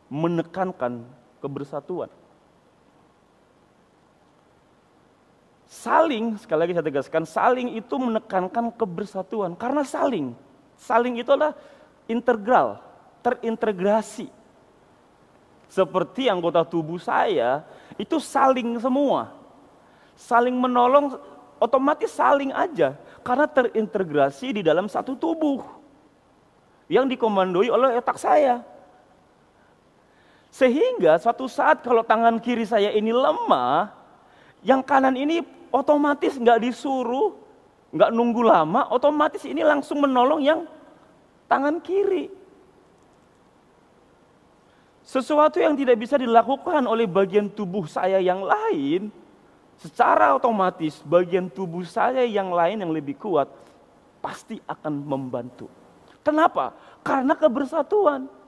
menekankan kebersatuan. Saling, sekali lagi saya tegaskan, saling itu menekankan kebersatuan. Karena saling itu adalah integral, terintegrasi. Seperti anggota tubuh saya, itu saling semua. Saling menolong, otomatis saling aja. Karena terintegrasi di dalam satu tubuh. Yang dikomandoi oleh otak saya. Sehingga suatu saat kalau tangan kiri saya ini lemah, yang kanan ini otomatis nggak disuruh, nggak nunggu lama, otomatis ini langsung menolong yang tangan kiri. Sesuatu yang tidak bisa dilakukan oleh bagian tubuh saya yang lain, secara otomatis bagian tubuh saya yang lain yang lebih kuat pasti akan membantu. Kenapa? Karena kebersatuan.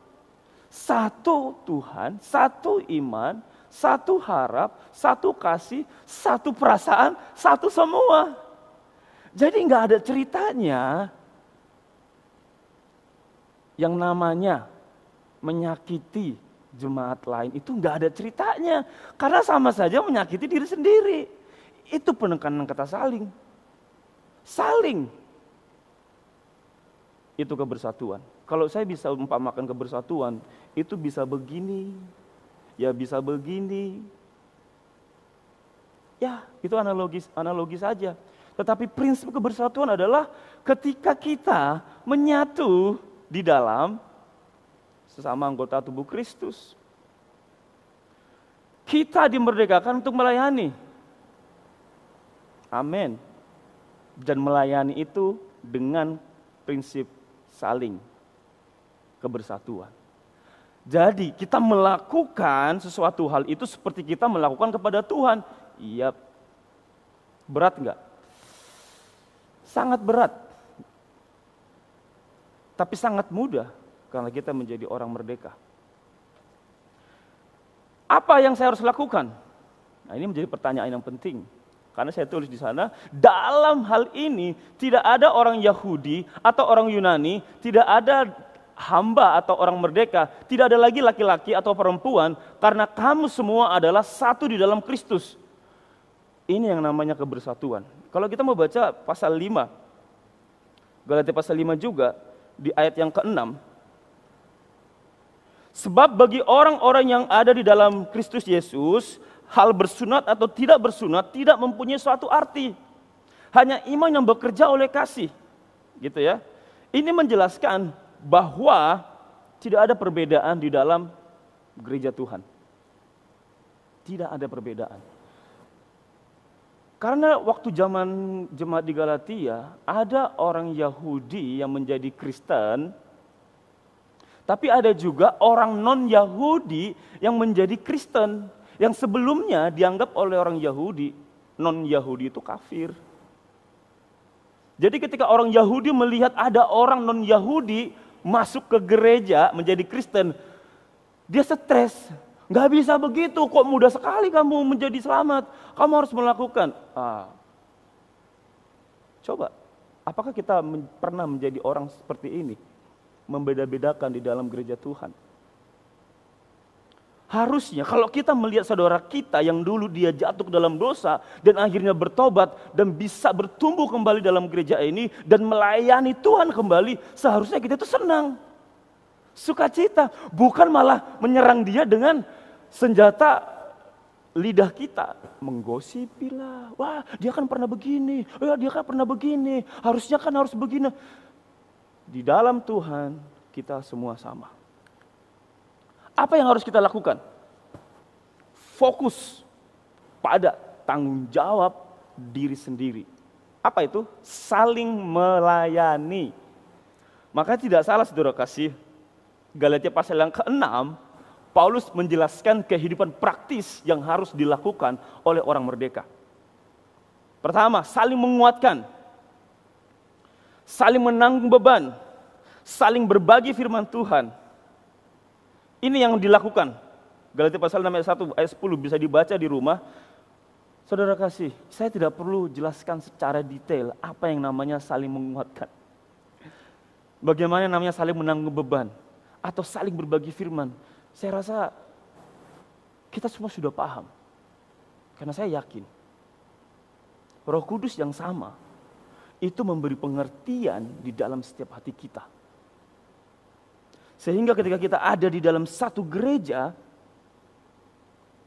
Satu Tuhan, satu iman, satu harap, satu kasih, satu perasaan, satu semua. Jadi nggak ada ceritanya yang namanya menyakiti jemaat lain, itu nggak ada ceritanya. Karena sama saja menyakiti diri sendiri. Itu penekanan kata saling. Saling. Itu kebersatuan. Kalau saya bisa umpamakan kebersatuan, itu bisa begini, ya bisa begini. Ya, itu analogi saja. Tetapi prinsip kebersatuan adalah ketika kita menyatu di dalam sesama anggota tubuh Kristus. Kita dimerdekakan untuk melayani. Amin. Dan melayani itu dengan prinsip saling kebersatuan. Jadi kita melakukan sesuatu hal itu seperti kita melakukan kepada Tuhan. Iya. Berat enggak? sangat berat. Tapi sangat mudah karena kita menjadi orang merdeka. Apa yang saya harus lakukan? Nah, ini menjadi pertanyaan yang penting. Karena saya tulis di sana, dalam hal ini tidak ada orang Yahudi atau orang Yunani, tidak ada hamba atau orang merdeka, tidak ada lagi laki-laki atau perempuan, karena kamu semua adalah satu di dalam Kristus. Ini yang namanya kebersatuan. Kalau kita mau baca pasal 5, Galatia pasal 5 juga, di ayat yang ke-6, sebab bagi orang-orang yang ada di dalam Kristus Yesus, hal bersunat atau tidak bersunat tidak mempunyai suatu arti. Hanya iman yang bekerja oleh kasih. Gitu ya. Ini menjelaskan bahwa tidak ada perbedaan di dalam gereja Tuhan. Tidak ada perbedaan. Karena waktu zaman jemaat di Galatia, ada orang Yahudi yang menjadi Kristen, tapi ada juga orang non-Yahudi yang menjadi Kristen. Yang sebelumnya dianggap oleh orang Yahudi, non-Yahudi itu kafir. Jadi ketika orang Yahudi melihat ada orang non-Yahudi masuk ke gereja menjadi Kristen, dia stres. Gak bisa begitu, kok mudah sekali kamu menjadi selamat. Kamu harus melakukan. Coba, apakah kita pernah menjadi orang seperti ini? Membeda-bedakan di dalam gereja Tuhan. Harusnya kalau kita melihat saudara kita yang dulu dia jatuh ke dalam dosa dan akhirnya bertobat dan bisa bertumbuh kembali dalam gereja ini dan melayani Tuhan kembali, seharusnya kita itu senang, sukacita, bukan malah menyerang dia dengan senjata lidah kita, menggosipilah, wah dia kan pernah begini, dia kan pernah begini, harusnya kan harus begini. Di dalam Tuhan kita semua sama. Apa yang harus kita lakukan? Fokus pada tanggung jawab diri sendiri. Apa itu? Saling melayani. Maka tidak salah saudara kasih, Galatia pasal yang ke-6, Paulus menjelaskan kehidupan praktis yang harus dilakukan oleh orang merdeka. Pertama, saling menguatkan, saling menanggung beban, saling berbagi firman Tuhan. Ini yang dilakukan. Galatia pasal 6 ayat 1 ayat 10 bisa dibaca di rumah. Saudara kasih, saya tidak perlu jelaskan secara detail apa yang namanya saling menguatkan. Bagaimana namanya saling menanggung beban atau saling berbagi firman. Saya rasa kita semua sudah paham. Karena saya yakin Roh Kudus yang sama itu memberi pengertian di dalam setiap hati kita. Sehingga ketika kita ada di dalam satu gereja,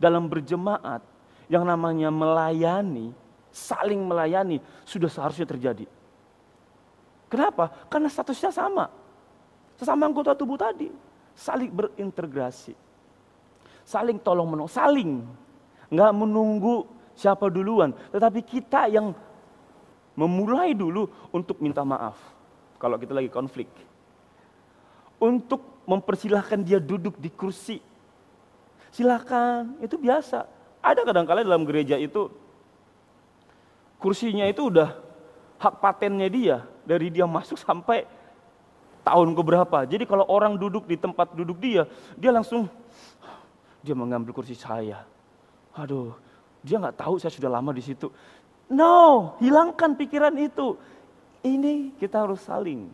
dalam berjemaat, yang namanya melayani, saling melayani, sudah seharusnya terjadi. Kenapa? Karena statusnya sama. Sesama anggota tubuh tadi, saling berintegrasi. Saling tolong menolong, saling. Nggak menunggu siapa duluan, tetapi kita yang memulai dulu untuk minta maaf. Kalau kita lagi konflik. Untuk mempersilahkan dia duduk di kursi. Silakan, itu biasa. Ada kadang-kala dalam gereja itu, kursinya itu udah hak patennya dia. Dari dia masuk sampai tahun keberapa. Jadi kalau orang duduk di tempat duduk dia langsung, dia mengambil kursi saya. Aduh, dia nggak tahu saya sudah lama di situ. No, hilangkan pikiran itu. Ini kita harus saling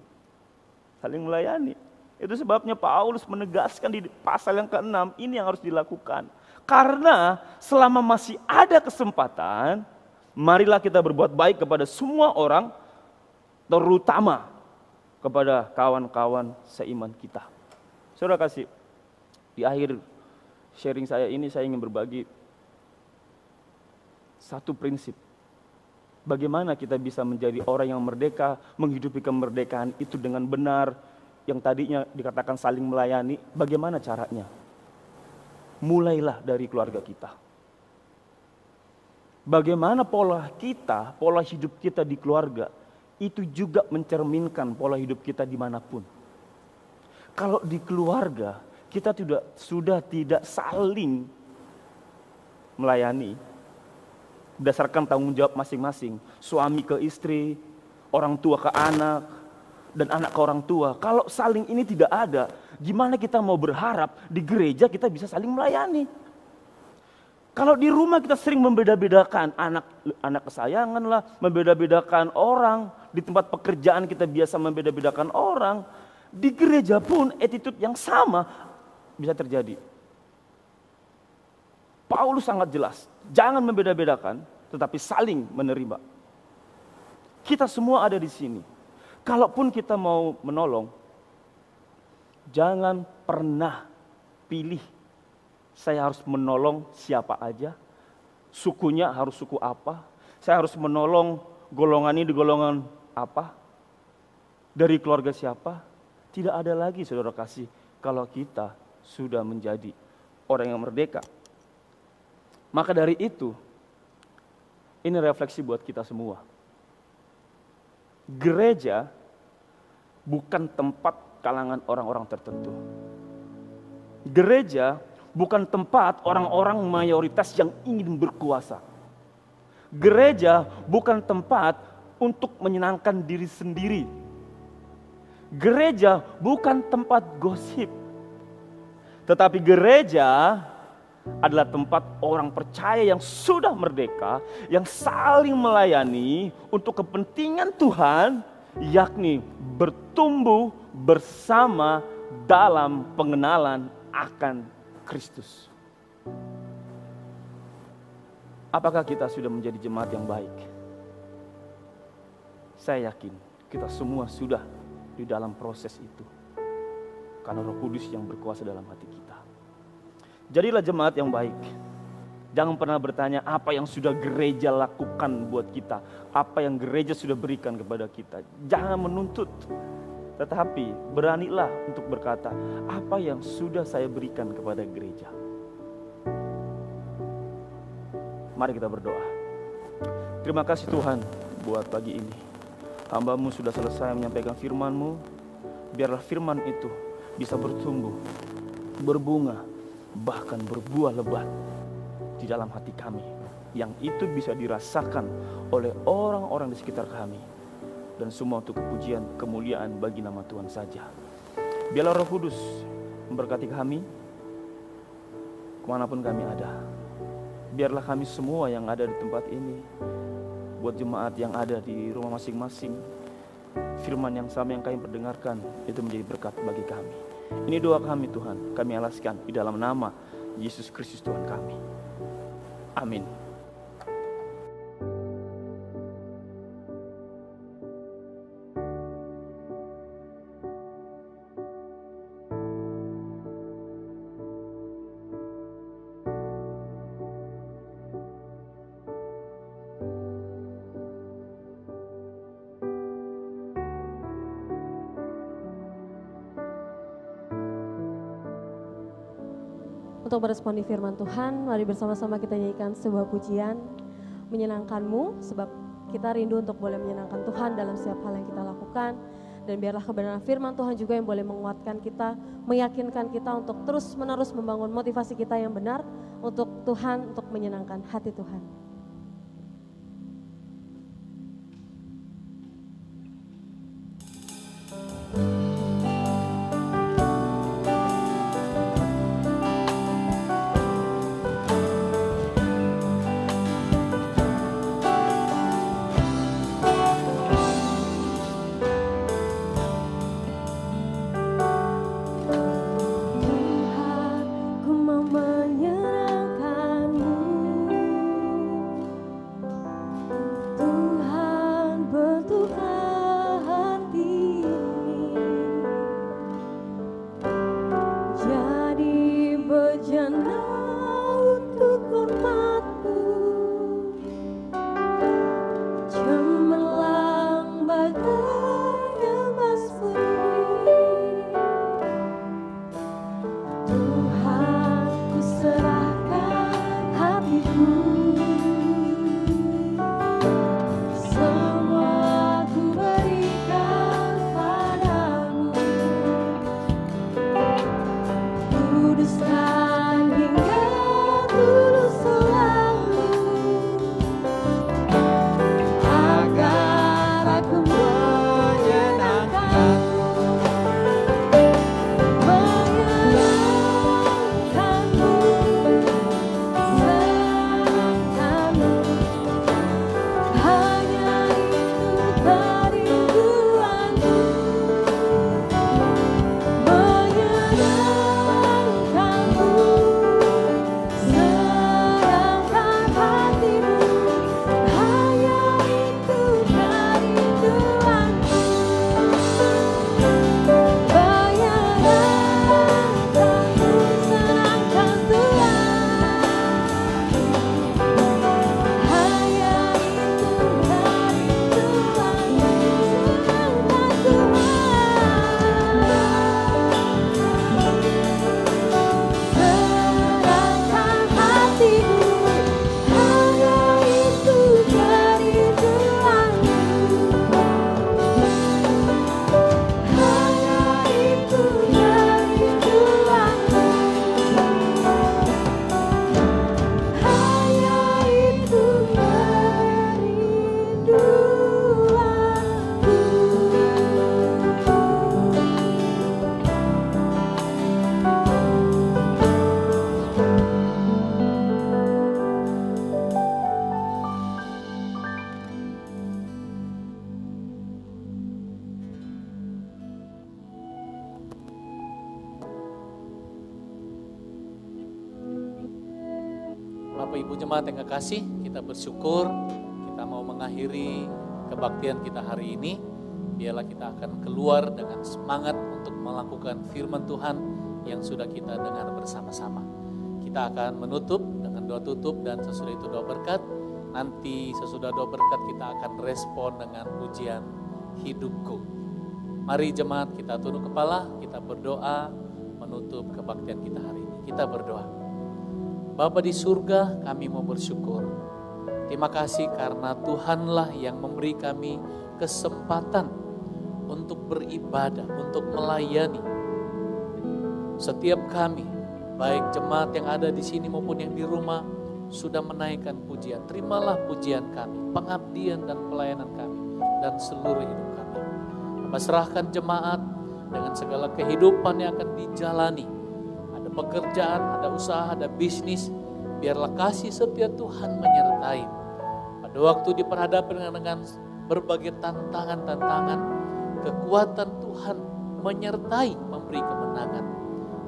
melayani. Itu sebabnya Paulus menegaskan di pasal yang ke-6, ini yang harus dilakukan. Karena selama masih ada kesempatan, marilah kita berbuat baik kepada semua orang, terutama kepada kawan-kawan seiman kita. Saudara kasih, di akhir sharing saya ini saya ingin berbagi satu prinsip. Bagaimana kita bisa menjadi orang yang merdeka, menghidupi kemerdekaan itu dengan benar, yang tadinya dikatakan saling melayani, bagaimana caranya? Mulailah dari keluarga kita. Bagaimana pola hidup kita di keluarga, itu juga mencerminkan pola hidup kita dimanapun. Kalau di keluarga, kita sudah tidak saling melayani, berdasarkan tanggung jawab masing-masing, suami ke istri, orang tua ke anak, dan anak ke orang tua. Kalau saling ini tidak ada, gimana kita mau berharap di gereja kita bisa saling melayani? Kalau di rumah kita sering membeda-bedakan anak kesayangan lah, membeda-bedakan orang, di tempat pekerjaan kita biasa membeda-bedakan orang, di gereja pun attitude yang sama bisa terjadi. Paulus sangat jelas, jangan membeda-bedakan, tetapi saling menerima. Kita semua ada di sini. Kalaupun kita mau menolong, jangan pernah pilih saya harus menolong siapa aja, sukunya harus suku apa, saya harus menolong golongan ini di golongan apa, dari keluarga siapa. Tidak ada lagi saudara kasih kalau kita sudah menjadi orang yang merdeka. Maka dari itu, ini refleksi buat kita semua. Gereja bukan tempat kalangan orang-orang tertentu. Gereja bukan tempat orang-orang mayoritas yang ingin berkuasa. Gereja bukan tempat untuk menyenangkan diri sendiri. Gereja bukan tempat gosip. Tetapi gereja adalah tempat orang percaya yang sudah merdeka, yang saling melayani untuk kepentingan Tuhan, yakni bertumbuh bersama dalam pengenalan akan Kristus. Apakah kita sudah menjadi jemaat yang baik? Saya yakin kita semua sudah di dalam proses itu. Karena Roh Kudus yang berkuasa dalam hati kita. Jadilah jemaat yang baik. Jangan pernah bertanya apa yang sudah gereja lakukan buat kita. Apa yang gereja sudah berikan kepada kita. Jangan menuntut. Tetapi beranilah untuk berkata, apa yang sudah saya berikan kepada gereja. Mari kita berdoa. Terima kasih Tuhan buat pagi ini. Hamba-Mu sudah selesai menyampaikan firman-Mu. Biarlah firman itu bisa bertumbuh, berbunga, bahkan berbuah lebat di dalam hati kami. Yang itu bisa dirasakan oleh orang-orang di sekitar kami. Dan semua untuk kepujian, kemuliaan bagi nama Tuhan saja. Biarlah Roh Kudus memberkati kami kemanapun kami ada. Biarlah kami semua yang ada di tempat ini, buat jemaat yang ada di rumah masing-masing, firman yang sama yang kami perdengarkan itu menjadi berkat bagi kami. Ini doa kami Tuhan, kami alaskan di dalam nama Yesus Kristus Tuhan kami. Amin. Untuk meresponi firman Tuhan, mari bersama-sama kita nyanyikan sebuah pujian menyenangkan-Mu, sebab kita rindu untuk boleh menyenangkan Tuhan dalam setiap hal yang kita lakukan. Dan biarlah kebenaran firman Tuhan juga yang boleh menguatkan kita, meyakinkan kita untuk terus-menerus membangun motivasi kita yang benar untuk Tuhan, untuk menyenangkan hati Tuhan. Tuhan, ku mau menyenangkan-Mu. Bapak Ibu jemaat yang kekasih, kita bersyukur kita mau mengakhiri kebaktian kita hari ini. Biarlah kita akan keluar dengan semangat untuk melakukan firman Tuhan yang sudah kita dengar bersama-sama. Kita akan menutup dengan doa tutup dan sesudah itu doa berkat. Nanti sesudah doa berkat kita akan respon dengan pujian hidupku. Mari jemaat kita tunduk kepala, kita berdoa menutup kebaktian kita hari ini. Kita berdoa. Bapa di surga, kami mau bersyukur. Terima kasih karena Tuhanlah yang memberi kami kesempatan untuk beribadah, untuk melayani. Setiap kami, baik jemaat yang ada di sini maupun yang di rumah, sudah menaikkan pujian. Terimalah pujian kami, pengabdian dan pelayanan kami, dan seluruh hidup kami. Bapak serahkan jemaat dengan segala kehidupan yang akan dijalani. Ada pekerjaan, ada usaha, ada bisnis. Biarlah kasih setia Tuhan menyertai. Pada waktu diperhadapkan dengan berbagai tantangan-tantangan, kekuatan Tuhan menyertai, memberi kemenangan.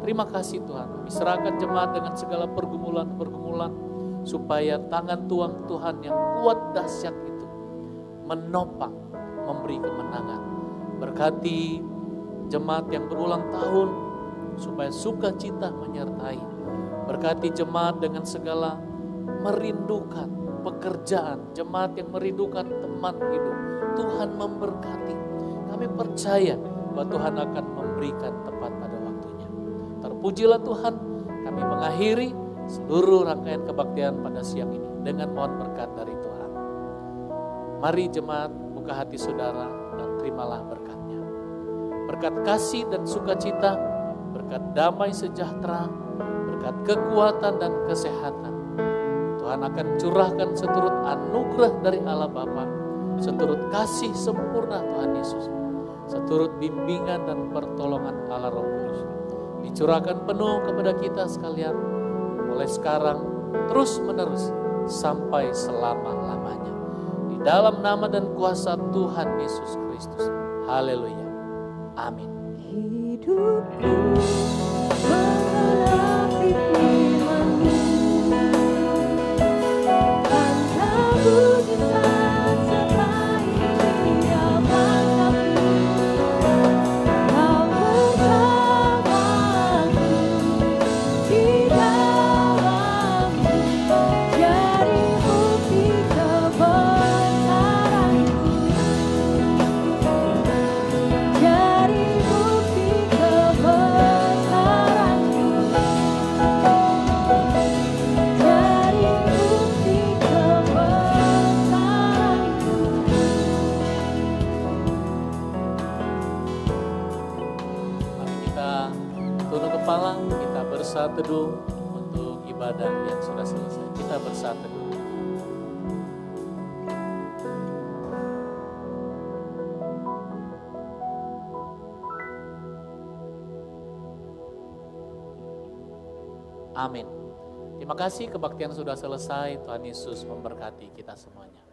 Terima kasih Tuhan, kami serahkan jemaat dengan segala pergumulan-pergumulan, supaya tangan Tuhan yang kuat dahsyat itu menopang, memberi kemenangan. Berkati jemaat yang berulang tahun, supaya sukacita menyertai. Berkati jemaat dengan segala merindukan pekerjaan, jemaat yang merindukan teman hidup. Tuhan memberkati. Kami percaya bahwa Tuhan akan memberikan tepat pada waktunya. Terpujilah Tuhan, kami mengakhiri seluruh rangkaian kebaktian pada siang ini dengan mohon berkat dari Tuhan. Mari jemaat buka hati saudara dan terimalah berkatnya. Berkat kasih dan sukacita, berkat damai sejahtera, berkat kekuatan dan kesehatan. Tuhan akan curahkan seturut anugerah dari Allah Bapa, seturut kasih sempurna Tuhan Yesus, seturut bimbingan dan pertolongan Allah Roh Kudus dicurahkan penuh kepada kita sekalian, mulai sekarang terus menerus sampai selama-lamanya. Di dalam nama dan kuasa Tuhan Yesus Kristus. Haleluya. Amin. Hidupku mengenapi firman-Mu, tanpa mujizat sertai tiap langkahku. Kau bersamaku di dalamku, jadi bukti kebesaran-Mu, jadi bukti kebesaran-Mu, jadi bukti kebesaran-Mu. Mari kita tunduk kepala, kita bersatu teduh untuk ibadah yang sudah selesai. Kita bersatu teduh. Amin. Terima kasih kebaktian sudah selesai. Tuhan Yesus memberkati kita semuanya.